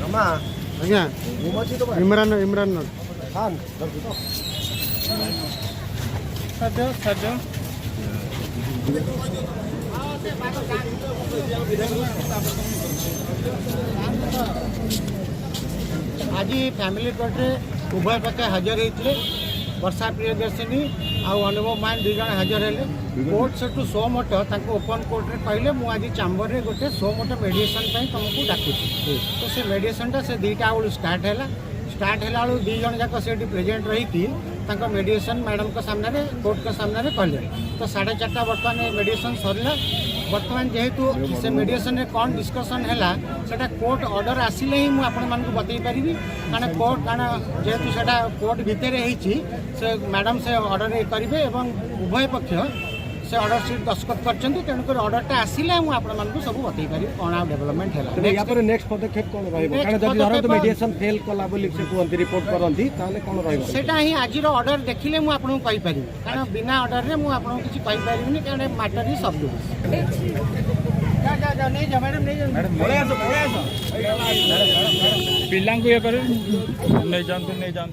ଆଜ୍ଞା ଇମ୍ରାନ ଖାନ आज family court रे उभय पक्ष हाजर होते वर्षा प्रियदर्शिनी आउ अनुभव मान दुई जन हाजर है कोर्ट से सो मोट ओपन कोर्ट रे कहले मु आज चैम्बर रे गोटे सो मोट मेडिएशन तुमको डाकुची तो से मेडिएशन से 2टा बेलू स्टार्ट है बेलू 2 जन जाक से प्रेजेंट रही मेडिएशन मैडम को सामने कोर्ट के सामने कहले तो 4:30 बर्तमान मेडिएशन सरला बर्तमान जेहेतु से मेडिएशन कौन डिस्कसन है सेटा कोर्ट ऑर्डर आसिले ही मुझे बतई पारि कारण कोर्ट कारण जेहेतु सेटा कोर्ट भितर से मैडम से ऑर्डर करेंगे उभय पक्ष से ऑर्डर सीट दस्तखत करछंती तेणुक ऑर्डरटा आसिले मुझे सब बतई पारि कौन आ डेवलपमेंट है नेक्स्ट पदक्षेप कौन रहिबो कारण जदि धरत मेडिएशन फेल कला बोली से कहंती रिपोर्ट करंती ताले कौन रहिबो सेटा ही आज ऑर्डर देखिले मु आपन कहि पारि कारण बिना ऑर्डर रे मु आपन किछि कहि पारिबिनी कारण मैटर ही सब जा नहीं जा मैडम नहीं मैडम पळे आसो पिल्लां को ये करे नहीं जानते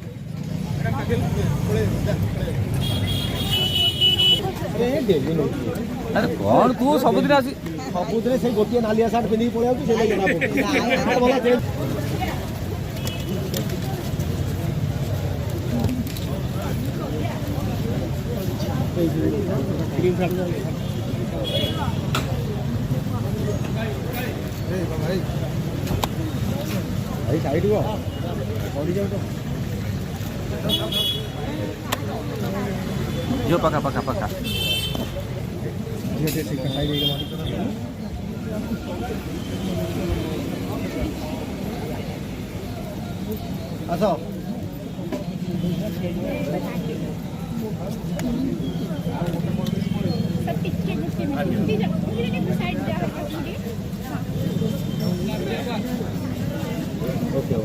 अरे कौन तू सबुदिन आसी सबुदिन से गोटे नालिया सार्ट पिंधि पळे आउछु से जना बोला चेंज ग्रीन सार्ट भाई साइड को बॉडी जाओ तो जो पका ये से कटाई देगा आसो सब पिक्चर में साइड जा ओके